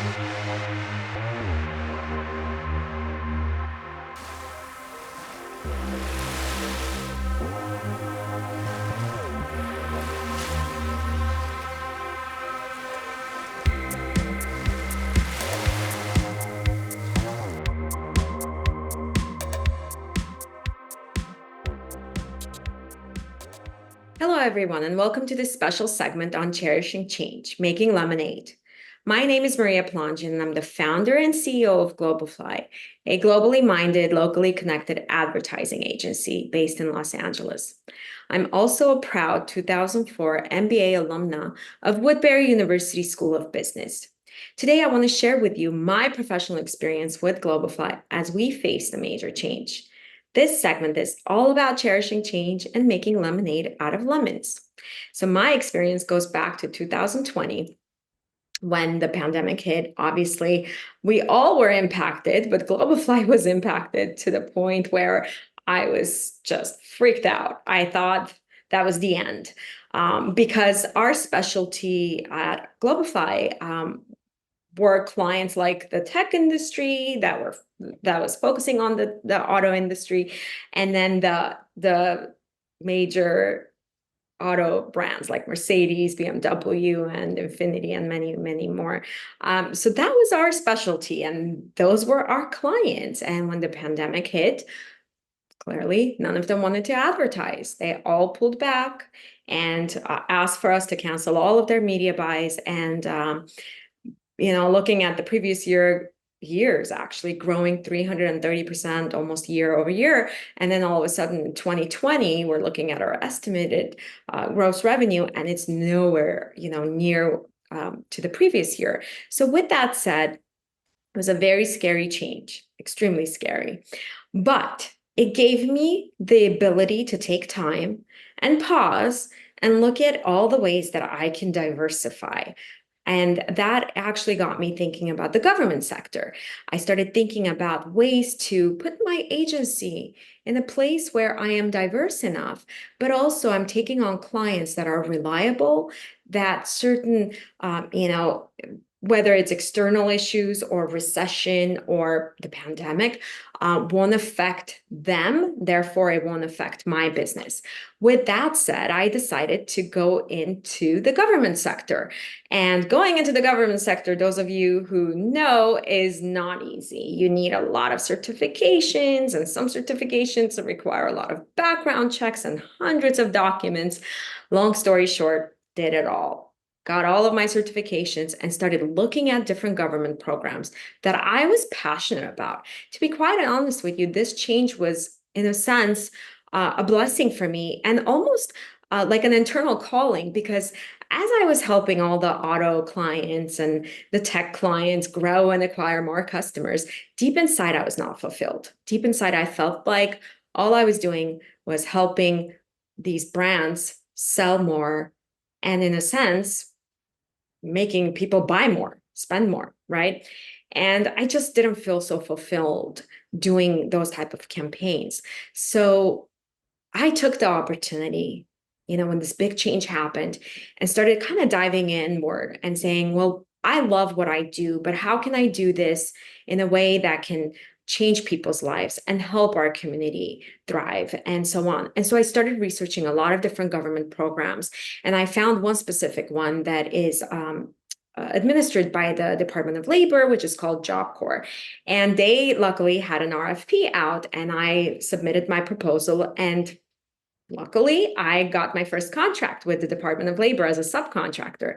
Hello, everyone, and welcome to this special segment on cherishing change, making lemonade. My name is Mariya Palanjian, and I'm the founder and CEO of Globafly, a globally minded, locally connected advertising agency based in Los Angeles. I'm also a proud 2004 MBA alumna of Woodbury University School of Business. Today, I want to share with you my professional experience with Globafly as we face the major change. This segment is all about cherishing change and making lemonade out of lemons. So my experience goes back to 2020 when the pandemic hit. Obviously, we all were impacted, but Globafly was impacted to the point where I was just freaked out. I thought that was the end because our specialty at Globafly were clients like the tech industry that was focusing on the auto industry, and then the major auto brands like Mercedes, BMW, and Infiniti, and many, many more. So that was our specialty, and those were our clients. And when the pandemic hit, clearly none of them wanted to advertise. They all pulled back and asked for us to cancel all of their media buys. And looking at the previous years actually growing 330% almost year over year. And then all of a sudden in 2020, we're looking at our estimated gross revenue, and it's nowhere, near to the previous year. So with that said, it was a very scary change, extremely scary. But it gave me the ability to take time and pause and look at all the ways that I can diversify. And that actually got me thinking about the government sector. I started thinking about ways to put my agency in a place where I am diverse enough, but also I'm taking on clients that are reliable, that certain, whether it's external issues or recession or the pandemic, won't affect them. Therefore, it won't affect my business. With that said, I decided to go into the government sector. And going into the government sector, those of you who know, is not easy. You need a lot of certifications, and some certifications require a lot of background checks and hundreds of documents. Long story short, did it all. Got all of my certifications and started looking at different government programs that I was passionate about. To be quite honest with you, this change was, in a sense, a blessing for me, and almost like an internal calling, because as I was helping all the auto clients and the tech clients grow and acquire more customers, deep inside, I was not fulfilled. Deep inside, I felt like all I was doing was helping these brands sell more, and in a sense, making people buy more, spend more, right? And I just didn't feel so fulfilled doing those type of campaigns. So I took the opportunity, when this big change happened, and started kind of diving inward and saying, well, I love what I do, but how can I do this in a way that can change people's lives and help our community thrive, and so on. And so I started researching a lot of different government programs, and I found one specific one that is administered by the Department of Labor, which is called Job Corps. And they luckily had an RFP out, and I submitted my proposal, and luckily, I got my first contract with the Department of Labor as a subcontractor.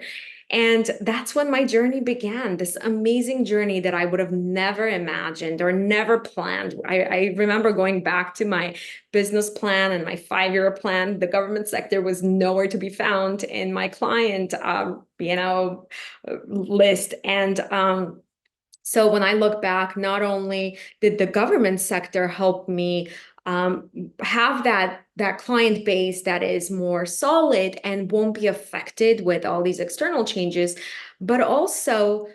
And that's when my journey began, this amazing journey that I would have never imagined or never planned. I remember going back to my business plan and my 5-year plan. The government sector was nowhere to be found in my client, list. And so when I look back, not only did the government sector help me have that client base that is more solid and won't be affected with all these external changes, but also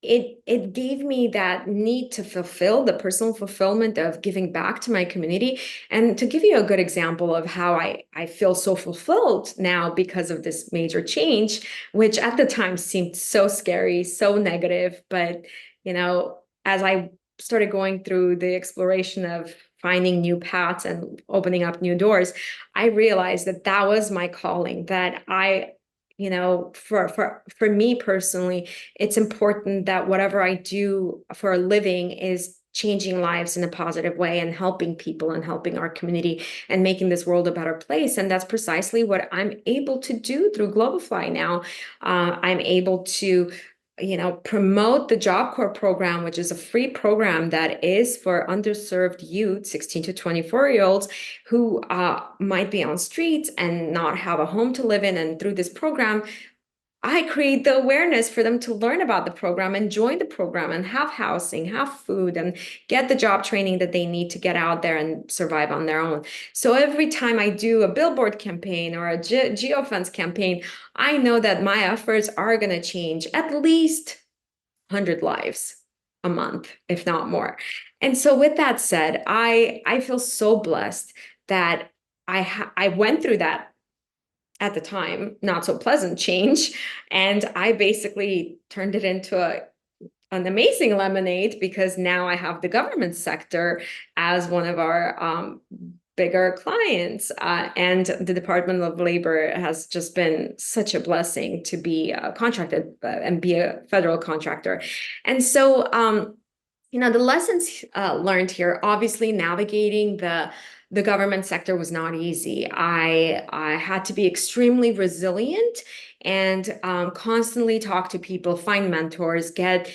it gave me that need to fulfill the personal fulfillment of giving back to my community. And to give you a good example of how I feel so fulfilled now because of this major change, which at the time seemed so scary, so negative, but as I started going through the exploration of finding new paths and opening up new doors, I realized that that was my calling, that for me personally, it's important that whatever I do for a living is changing lives in a positive way and helping people and helping our community and making this world a better place. And that's precisely what I'm able to do through Globafly now. I'm able to promote the Job Corps program, which is a free program that is for underserved youth, 16 to 24-year-olds, who might be on streets and not have a home to live in. And through this program, I create the awareness for them to learn about the program and join the program and have housing, have food, and get the job training that they need to get out there and survive on their own. So every time I do a billboard campaign or a geofence campaign, I know that my efforts are going to change at least 100 lives a month, if not more. And so with that said, I feel so blessed that I went through that at the time, not so pleasant change. And I basically turned it into an amazing lemonade, because now I have the government sector as one of our bigger clients. And the Department of Labor has just been such a blessing to be contracted and be a federal contractor. And so, the lessons learned here, obviously navigating the government sector was not easy. I had to be extremely resilient and constantly talk to people, find mentors, get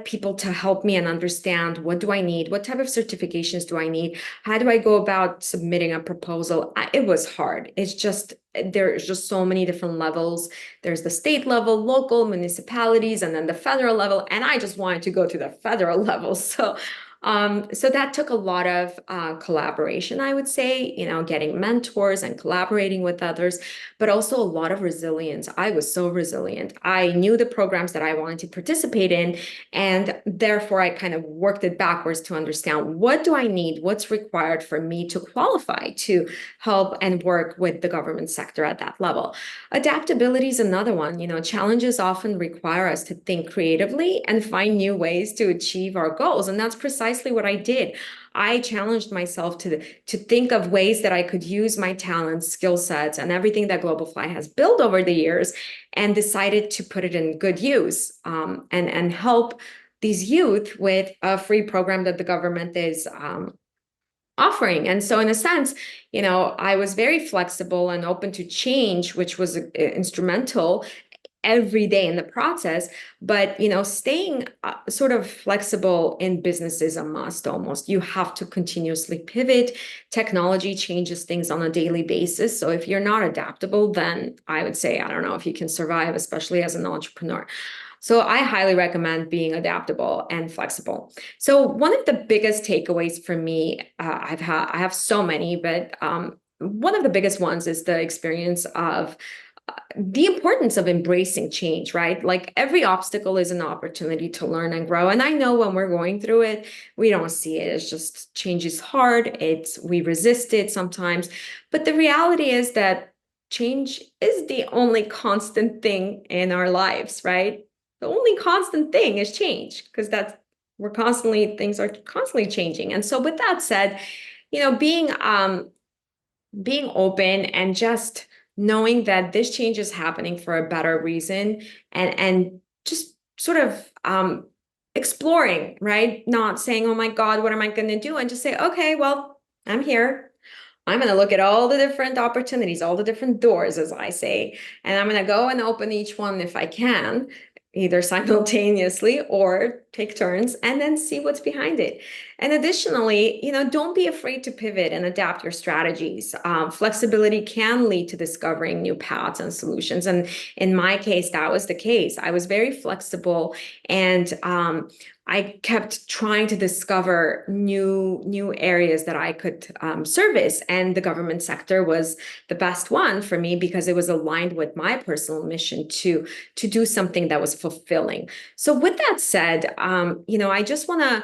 people to help me and understand, what do I need? What type of certifications do I need? How do I go about submitting a proposal? It was hard. There's just so many different levels. There's the state level, local, municipalities, and then the federal level. And I just wanted to go to the federal level. So that took a lot of collaboration, I would say, getting mentors and collaborating with others, but also a lot of resilience. I was so resilient. I knew the programs that I wanted to participate in, and therefore I kind of worked it backwards to understand, what do I need? What's required for me to qualify to help and work with the government sector at that level? Adaptability is another one. Challenges often require us to think creatively and find new ways to achieve our goals. And that's precisely what I did. I challenged myself to think of ways that I could use my talents, skill sets, and everything that Globafly has built over the years, and decided to put it in good use, and help these youth with a free program that the government is offering. And so in a sense, I was very flexible and open to change, which was instrumental every day in the process. But staying sort of flexible in business is a must. Almost, you have to continuously pivot. Technology changes things on a daily basis, so if you're not adaptable, then I would say, I don't know if you can survive, especially as an entrepreneur. So I highly recommend being adaptable and flexible. So one of the biggest takeaways for me, I have so many, but one of the biggest ones is the experience of the importance of embracing change, right? Like, every obstacle is an opportunity to learn and grow. And I know when we're going through it, we don't see it. It's just, change is hard. We resist it sometimes. But the reality is that change is the only constant thing in our lives, right? The only constant thing is change, because things are constantly changing. And so with that said, being open and just knowing that this change is happening for a better reason, and just sort of exploring, right? Not saying, oh my God, what am I going to do? And just say, okay, well, I'm here. I'm going to look at all the different opportunities, all the different doors, as I say, and I'm going to go and open each one if I can, either simultaneously or take turns, and then see what's behind it. And additionally, don't be afraid to pivot and adapt your strategies. Flexibility can lead to discovering new paths and solutions. And in my case, that was the case. I was very flexible, and I kept trying to discover new areas that I could service, and the government sector was the best one for me because it was aligned with my personal mission to do something that was fulfilling. So with that said, I just want to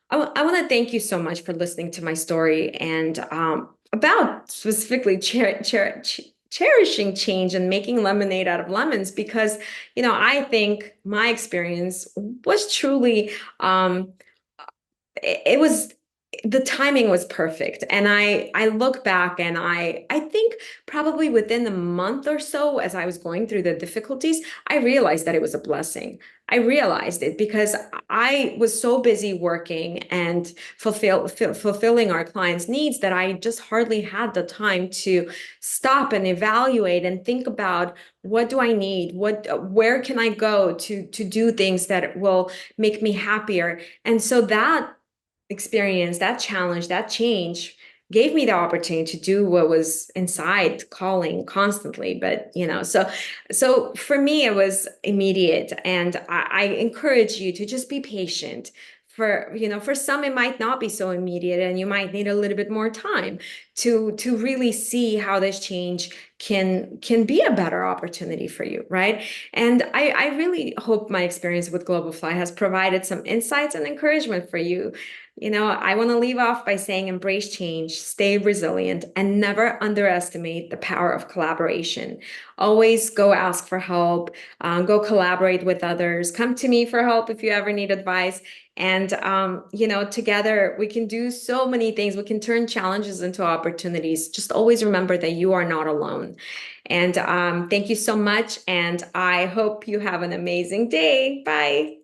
I want to thank you so much for listening to my story and about specifically cherishing change and making lemonade out of lemons, because I think my experience was truly it was the timing was perfect. And I look back and I think probably within a month or so, as I was going through the difficulties, I realized that it was a blessing. I realized it because I was so busy working and fulfilling our clients' needs that I just hardly had the time to stop and evaluate and think about, what do I need? Where can I go to do things that will make me happier? And so that experience, that challenge, that change gave me the opportunity to do what was inside calling constantly. But so for me it was immediate, and I encourage you to just be patient. For some it might not be so immediate, and you might need a little bit more time to really see how this change can be a better opportunity for you, right? And I really hope my experience with Globafly has provided some insights and encouragement for you. I want to leave off by saying, embrace change, stay resilient, and never underestimate the power of collaboration. Always go ask for help, go collaborate with others, come to me for help if you ever need advice. And, together we can do so many things. We can turn challenges into opportunities. Just always remember that you are not alone. And thank you so much. And I hope you have an amazing day. Bye.